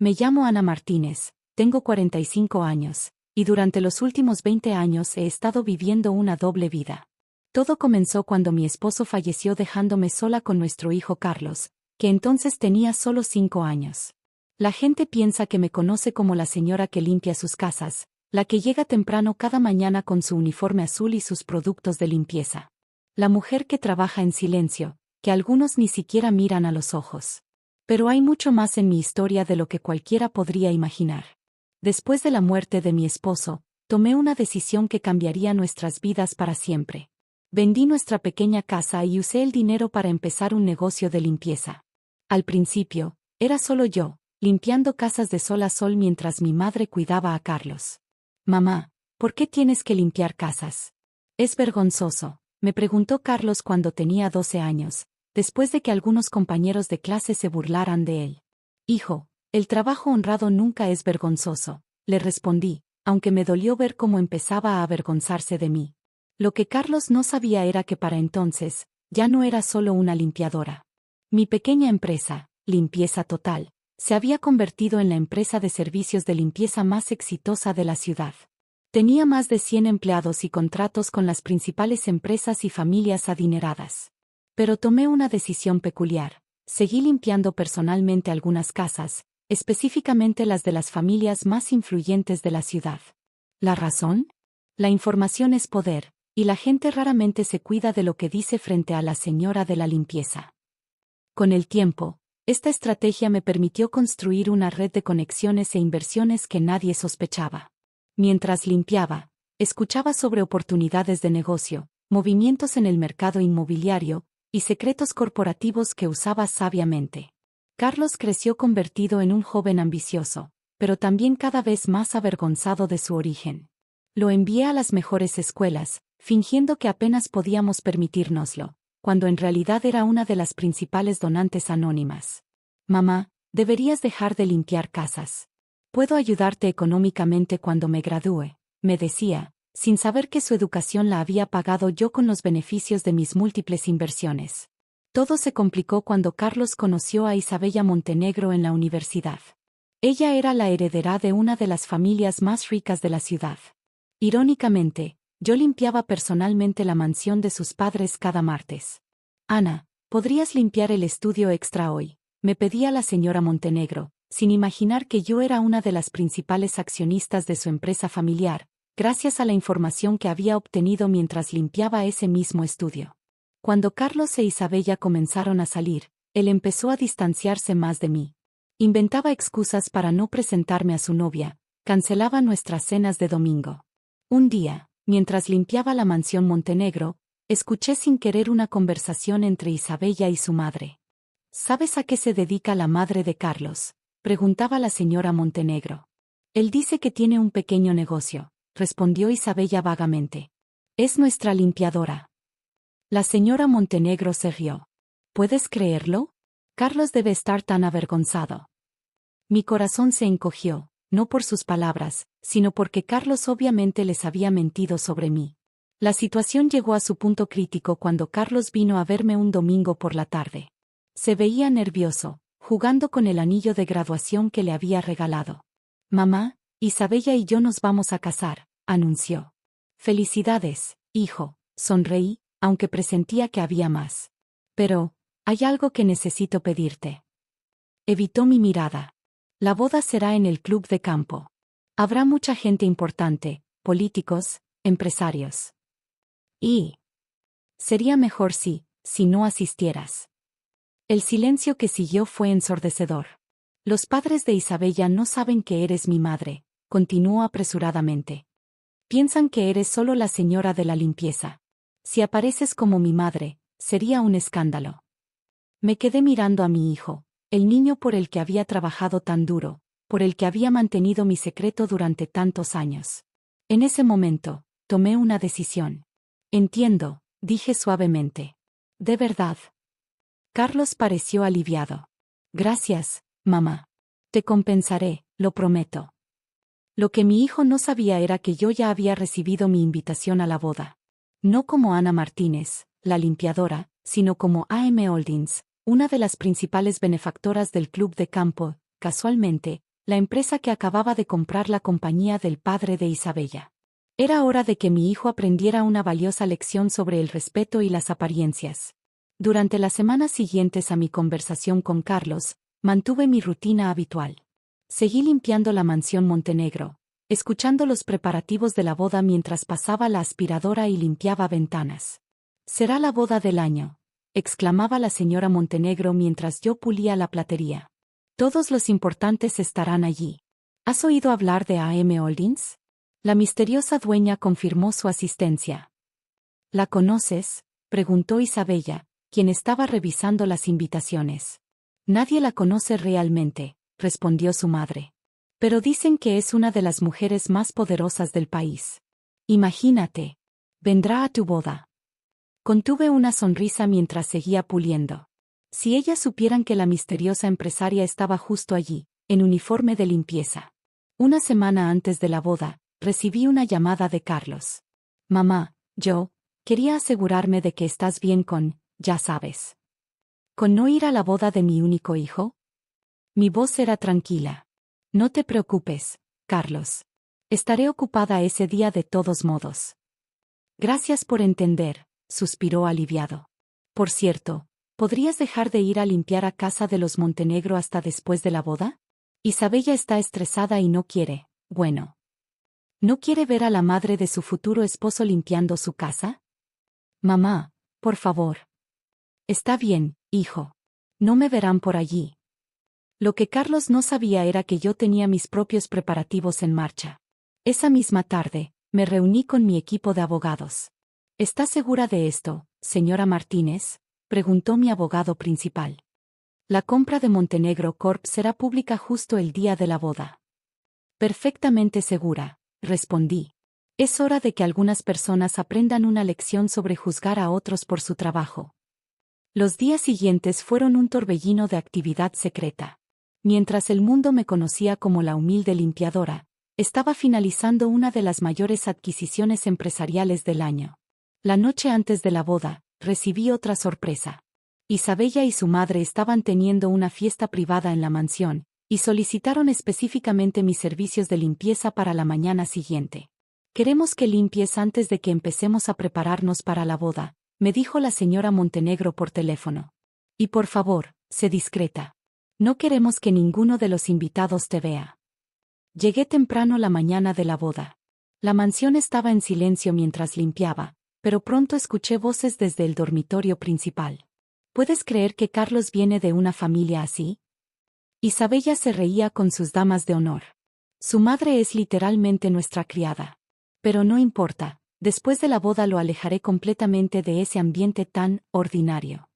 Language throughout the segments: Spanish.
Me llamo Ana Martínez, tengo 45 años, y durante los últimos 20 años he estado viviendo una doble vida. Todo comenzó cuando mi esposo falleció dejándome sola con nuestro hijo Carlos, que entonces tenía solo 5 años. La gente piensa que me conoce como la señora que limpia sus casas, la que llega temprano cada mañana con su uniforme azul y sus productos de limpieza. La mujer que trabaja en silencio, que algunos ni siquiera miran a los ojos. Pero hay mucho más en mi historia de lo que cualquiera podría imaginar. Después de la muerte de mi esposo, tomé una decisión que cambiaría nuestras vidas para siempre. Vendí nuestra pequeña casa y usé el dinero para empezar un negocio de limpieza. Al principio, era solo yo, limpiando casas de sol a sol mientras mi madre cuidaba a Carlos. Mamá, ¿por qué tienes que limpiar casas? Es vergonzoso, me preguntó Carlos cuando tenía 12 años, después de que algunos compañeros de clase se burlaran de él. Hijo, el trabajo honrado nunca es vergonzoso, le respondí, aunque me dolió ver cómo empezaba a avergonzarse de mí. Lo que Carlos no sabía era que para entonces, ya no era solo una limpiadora. Mi pequeña empresa, Limpieza Total, se había convertido en la empresa de servicios de limpieza más exitosa de la ciudad. Tenía más de 100 empleados y contratos con las principales empresas y familias adineradas. Pero tomé una decisión peculiar. Seguí limpiando personalmente algunas casas, específicamente las de las familias más influyentes de la ciudad. ¿La razón? La información es poder, y la gente raramente se cuida de lo que dice frente a la señora de la limpieza. Con el tiempo, esta estrategia me permitió construir una red de conexiones e inversiones que nadie sospechaba. Mientras limpiaba, escuchaba sobre oportunidades de negocio, movimientos en el mercado inmobiliario, y secretos corporativos que usaba sabiamente. Carlos creció convertido en un joven ambicioso, pero también cada vez más avergonzado de su origen. Lo envié a las mejores escuelas, fingiendo que apenas podíamos permitírnoslo, cuando en realidad era una de las principales donantes anónimas. Mamá, deberías dejar de limpiar casas. Puedo ayudarte económicamente cuando me gradúe, me decía, sin saber que su educación la había pagado yo con los beneficios de mis múltiples inversiones. Todo se complicó cuando Carlos conoció a Isabella Montenegro en la universidad. Ella era la heredera de una de las familias más ricas de la ciudad. Irónicamente, yo limpiaba personalmente la mansión de sus padres cada martes. Ana, ¿podrías limpiar el estudio extra hoy?, me pedía la señora Montenegro, sin imaginar que yo era una de las principales accionistas de su empresa familiar, gracias a la información que había obtenido mientras limpiaba ese mismo estudio. Cuando Carlos e Isabella comenzaron a salir, él empezó a distanciarse más de mí. Inventaba excusas para no presentarme a su novia, cancelaba nuestras cenas de domingo. Un día, mientras limpiaba la mansión Montenegro, escuché sin querer una conversación entre Isabella y su madre. ¿Sabes a qué se dedica la madre de Carlos?, preguntaba la señora Montenegro. Él dice que tiene un pequeño negocio, respondió Isabella vagamente. Es nuestra limpiadora. La señora Montenegro se rió. ¿Puedes creerlo? Carlos debe estar tan avergonzado. Mi corazón se encogió, no por sus palabras, sino porque Carlos obviamente les había mentido sobre mí. La situación llegó a su punto crítico cuando Carlos vino a verme un domingo por la tarde. Se veía nervioso, jugando con el anillo de graduación que le había regalado. Mamá, Isabella y yo nos vamos a casar, anunció. Felicidades, hijo, sonreí, aunque presentía que había más. Pero, hay algo que necesito pedirte. Evitó mi mirada. La boda será en el club de campo. Habrá mucha gente importante, políticos, empresarios. Y sería mejor si no asistieras. El silencio que siguió fue ensordecedor. Los padres de Isabella no saben que eres mi madre, continuó apresuradamente. Piensan que eres solo la señora de la limpieza. Si apareces como mi madre, sería un escándalo. Me quedé mirando a mi hijo, el niño por el que había trabajado tan duro, por el que había mantenido mi secreto durante tantos años. En ese momento, tomé una decisión. Entiendo, dije suavemente. ¿De verdad? Carlos pareció aliviado. Gracias, mamá. Te compensaré, lo prometo. Lo que mi hijo no sabía era que yo ya había recibido mi invitación a la boda. No como Ana Martínez, la limpiadora, sino como AM Holdings, una de las principales benefactoras del club de campo. Casualmente, la empresa que acababa de comprar la compañía del padre de Isabella. Era hora de que mi hijo aprendiera una valiosa lección sobre el respeto y las apariencias. Durante las semanas siguientes a mi conversación con Carlos, mantuve mi rutina habitual. Seguí limpiando la mansión Montenegro, escuchando los preparativos de la boda mientras pasaba la aspiradora y limpiaba ventanas. «Será la boda del año», exclamaba la señora Montenegro mientras yo pulía la platería. «Todos los importantes estarán allí». «¿Has oído hablar de AM Holdings?». La misteriosa dueña confirmó su asistencia. «¿La conoces?», preguntó Isabella, quien estaba revisando las invitaciones. «Nadie la conoce realmente», respondió su madre. «Pero dicen que es una de las mujeres más poderosas del país. Imagínate. Vendrá a tu boda». Contuve una sonrisa mientras seguía puliendo. Si ellas supieran que la misteriosa empresaria estaba justo allí, en uniforme de limpieza. Una semana antes de la boda, recibí una llamada de Carlos. «Mamá, quería asegurarme de que estás bien con, ya sabes. ¿Con no ir a la boda de mi único hijo?». Mi voz era tranquila. «No te preocupes, Carlos. Estaré ocupada ese día de todos modos». «Gracias por entender», suspiró aliviado. «Por cierto, ¿podrías dejar de ir a limpiar a casa de los Montenegro hasta después de la boda? Isabella está estresada y no quiere, bueno. ¿No quiere ver a la madre de su futuro esposo limpiando su casa?». «Mamá, por favor». «Está bien, hijo. No me verán por allí». Lo que Carlos no sabía era que yo tenía mis propios preparativos en marcha. Esa misma tarde, me reuní con mi equipo de abogados. «¿Está segura de esto, señora Martínez?», preguntó mi abogado principal. «La compra de Montenegro Corp será pública justo el día de la boda». «Perfectamente segura», respondí. «Es hora de que algunas personas aprendan una lección sobre juzgar a otros por su trabajo». Los días siguientes fueron un torbellino de actividad secreta. Mientras el mundo me conocía como la humilde limpiadora, estaba finalizando una de las mayores adquisiciones empresariales del año. La noche antes de la boda, recibí otra sorpresa. Isabella y su madre estaban teniendo una fiesta privada en la mansión, y solicitaron específicamente mis servicios de limpieza para la mañana siguiente. «Queremos que limpies antes de que empecemos a prepararnos para la boda», me dijo la señora Montenegro por teléfono. «Y por favor, sé discreta. No queremos que ninguno de los invitados te vea». Llegué temprano la mañana de la boda. La mansión estaba en silencio mientras limpiaba, pero pronto escuché voces desde el dormitorio principal. «¿Puedes creer que Carlos viene de una familia así?». Isabella se reía con sus damas de honor. «Su madre es literalmente nuestra criada. Pero no importa, después de la boda lo alejaré completamente de ese ambiente tan ordinario».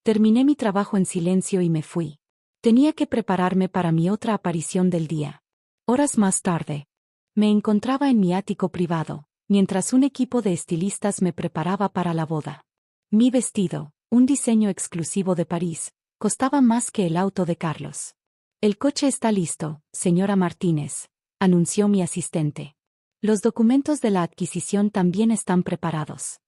Terminé mi trabajo en silencio y me fui. Tenía que prepararme para mi otra aparición del día. Horas más tarde, me encontraba en mi ático privado, mientras un equipo de estilistas me preparaba para la boda. Mi vestido, un diseño exclusivo de París, costaba más que el auto de Carlos. «El coche está listo, señora Martínez», anunció mi asistente. «Los documentos de la adquisición también están preparados».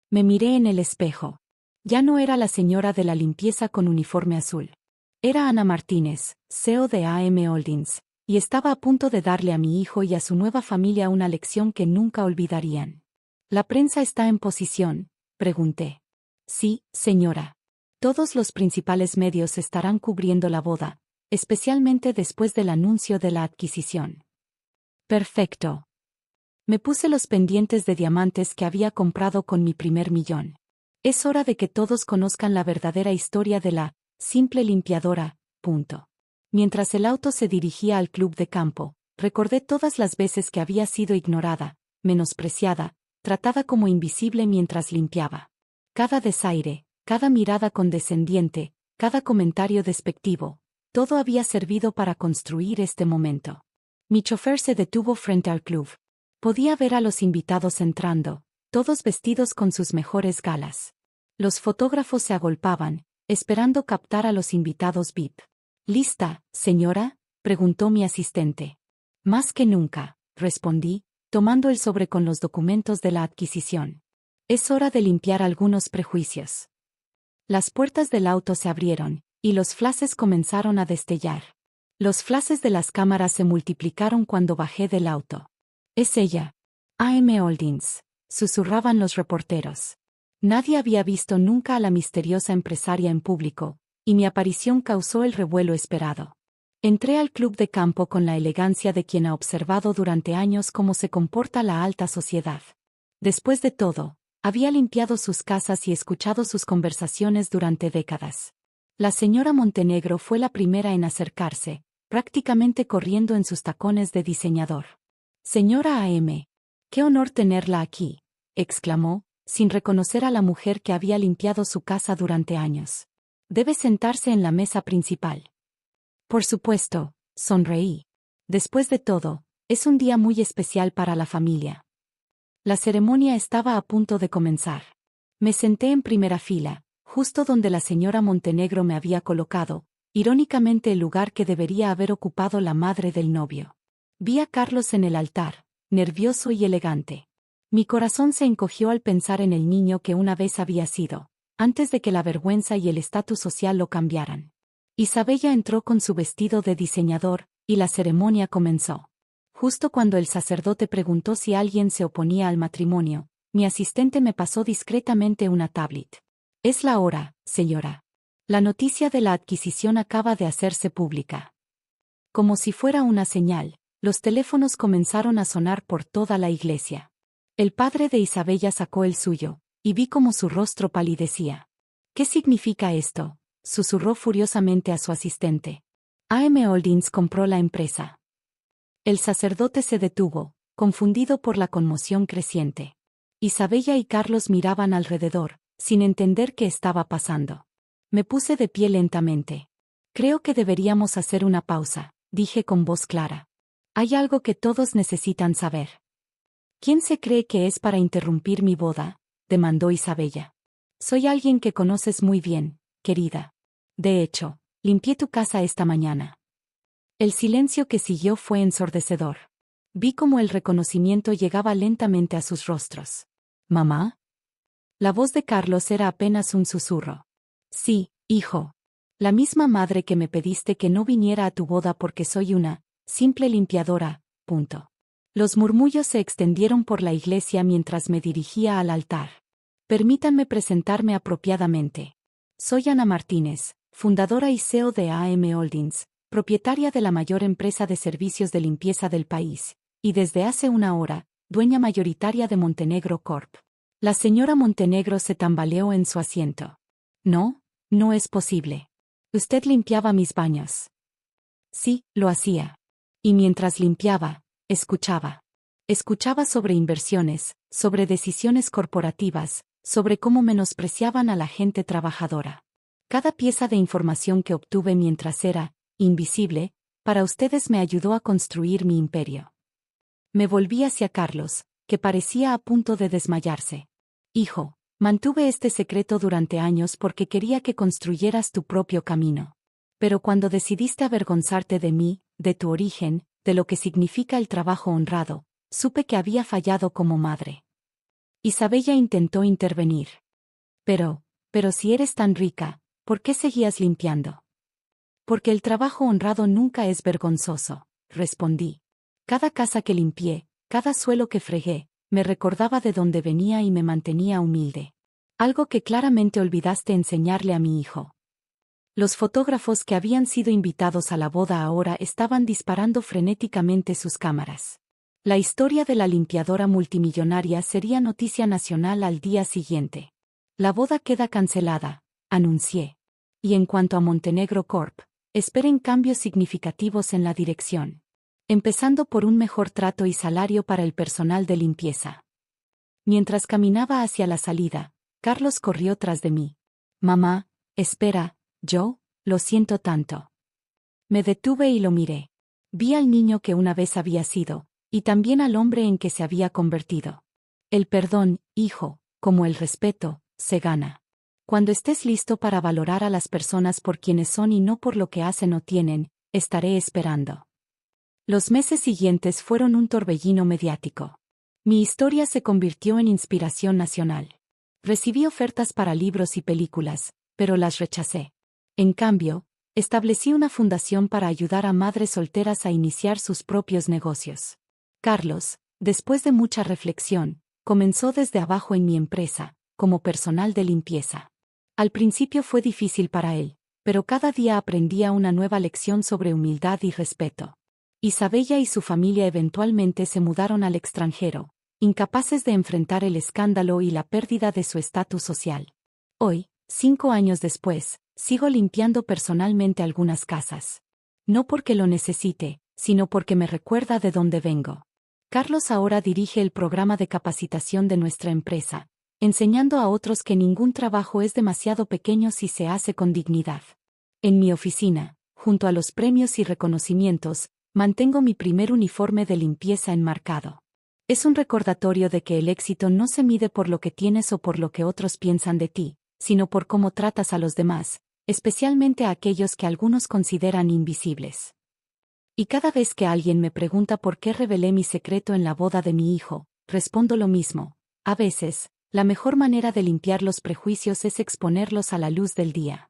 Me miré en el espejo. Ya no era la señora de la limpieza con uniforme azul. Era Ana Martínez, CEO de AM Holdings, y estaba a punto de darle a mi hijo y a su nueva familia una lección que nunca olvidarían. «¿La prensa está en posición?», pregunté. «Sí, señora. Todos los principales medios estarán cubriendo la boda, especialmente después del anuncio de la adquisición». «Perfecto». Me puse los pendientes de diamantes que había comprado con mi primer millón. Es hora de que todos conozcan la verdadera historia de la simple limpiadora. Mientras el auto se dirigía al club de campo, recordé todas las veces que había sido ignorada, menospreciada, tratada como invisible mientras limpiaba. Cada desaire, cada mirada condescendiente, cada comentario despectivo, todo había servido para construir este momento. Mi chofer se detuvo frente al club. Podía ver a los invitados entrando, todos vestidos con sus mejores galas. Los fotógrafos se agolpaban, esperando captar a los invitados VIP. «¿Lista, señora?», preguntó mi asistente. «Más que nunca», respondí, tomando el sobre con los documentos de la adquisición. «Es hora de limpiar algunos prejuicios». Las puertas del auto se abrieron, y los flashes comenzaron a destellar. Los flashes de las cámaras se multiplicaron cuando bajé del auto. Es ella. A.M. Holdings, susurraban los reporteros. Nadie había visto nunca a la misteriosa empresaria en público, y mi aparición causó el revuelo esperado. Entré al club de campo con la elegancia de quien ha observado durante años cómo se comporta la alta sociedad. Después de todo, había limpiado sus casas y escuchado sus conversaciones durante décadas. La señora Montenegro fue la primera en acercarse, prácticamente corriendo en sus tacones de diseñador. Señora A.M., qué honor tenerla aquí, exclamó, sin reconocer a la mujer que había limpiado su casa durante años. Debe sentarse en la mesa principal. Por supuesto, sonreí. Después de todo, es un día muy especial para la familia. La ceremonia estaba a punto de comenzar. Me senté en primera fila, justo donde la señora Montenegro me había colocado, irónicamente el lugar que debería haber ocupado la madre del novio. Vi a Carlos en el altar, nervioso y elegante. Mi corazón se encogió al pensar en el niño que una vez había sido, antes de que la vergüenza y el estatus social lo cambiaran. Isabella entró con su vestido de diseñador, y la ceremonia comenzó. Justo cuando el sacerdote preguntó si alguien se oponía al matrimonio, mi asistente me pasó discretamente una tablet. Es la hora, señora. La noticia de la adquisición acaba de hacerse pública. Como si fuera una señal, los teléfonos comenzaron a sonar por toda la iglesia. El padre de Isabella sacó el suyo, y vi cómo su rostro palidecía. ¿Qué significa esto?, susurró furiosamente a su asistente. A.M. Holdings compró la empresa. El sacerdote se detuvo, confundido por la conmoción creciente. Isabella y Carlos miraban alrededor, sin entender qué estaba pasando. Me puse de pie lentamente. Creo que deberíamos hacer una pausa, dije con voz clara. Hay algo que todos necesitan saber. ¿Quién se cree que es para interrumpir mi boda?, demandó Isabella. Soy alguien que conoces muy bien, querida. De hecho, limpié tu casa esta mañana. El silencio que siguió fue ensordecedor. Vi cómo el reconocimiento llegaba lentamente a sus rostros. ¿Mamá? La voz de Carlos era apenas un susurro. Sí, hijo. La misma madre que me pediste que no viniera a tu boda porque soy una simple limpiadora, punto. Los murmullos se extendieron por la iglesia mientras me dirigía al altar. Permítanme presentarme apropiadamente. Soy Ana Martínez, fundadora y CEO de A.M. Holdings, propietaria de la mayor empresa de servicios de limpieza del país, y desde hace una hora, dueña mayoritaria de Montenegro Corp. La señora Montenegro se tambaleó en su asiento. No, no es posible. Usted limpiaba mis baños. Sí, lo hacía. Y mientras limpiaba, escuchaba. Escuchaba sobre inversiones, sobre decisiones corporativas, sobre cómo menospreciaban a la gente trabajadora. Cada pieza de información que obtuve mientras era invisible, para ustedes me ayudó a construir mi imperio. Me volví hacia Carlos, que parecía a punto de desmayarse. Hijo, mantuve este secreto durante años porque quería que construyeras tu propio camino. Pero cuando decidiste avergonzarte de mí, de tu origen, de lo que significa el trabajo honrado, supe que había fallado como madre. Isabella intentó intervenir. Pero si eres tan rica, ¿por qué seguías limpiando? Porque el trabajo honrado nunca es vergonzoso, respondí. Cada casa que limpié, cada suelo que fregué, me recordaba de dónde venía y me mantenía humilde. Algo que claramente olvidaste enseñarle a mi hijo. Los fotógrafos que habían sido invitados a la boda ahora estaban disparando frenéticamente sus cámaras. La historia de la limpiadora multimillonaria sería noticia nacional al día siguiente. La boda queda cancelada, anuncié. Y en cuanto a Montenegro Corp., esperen cambios significativos en la dirección. Empezando por un mejor trato y salario para el personal de limpieza. Mientras caminaba hacia la salida, Carlos corrió tras de mí. Mamá, espera, yo, lo siento tanto. Me detuve y lo miré. Vi al niño que una vez había sido, y también al hombre en que se había convertido. El perdón, hijo, como el respeto, se gana. Cuando estés listo para valorar a las personas por quienes son y no por lo que hacen o tienen, estaré esperando. Los meses siguientes fueron un torbellino mediático. Mi historia se convirtió en inspiración nacional. Recibí ofertas para libros y películas, pero las rechacé. En cambio, Establecí una fundación para ayudar a madres solteras a iniciar sus propios negocios. Carlos, después de mucha reflexión, comenzó desde abajo en mi empresa, como personal de limpieza. Al principio fue difícil para él, pero cada día aprendía una nueva lección sobre humildad y respeto. Isabella y su familia eventualmente se mudaron al extranjero, incapaces de enfrentar el escándalo y la pérdida de su estatus social. Hoy, 5 años después, sigo limpiando personalmente algunas casas. No porque lo necesite, sino porque me recuerda de dónde vengo. Carlos ahora dirige el programa de capacitación de nuestra empresa, enseñando a otros que ningún trabajo es demasiado pequeño si se hace con dignidad. En mi oficina, junto a los premios y reconocimientos, mantengo mi primer uniforme de limpieza enmarcado. Es un recordatorio de que el éxito no se mide por lo que tienes o por lo que otros piensan de ti, sino por cómo tratas a los demás, especialmente a aquellos que algunos consideran invisibles. Y cada vez que alguien me pregunta por qué revelé mi secreto en la boda de mi hijo, respondo lo mismo. A veces, la mejor manera de limpiar los prejuicios es exponerlos a la luz del día.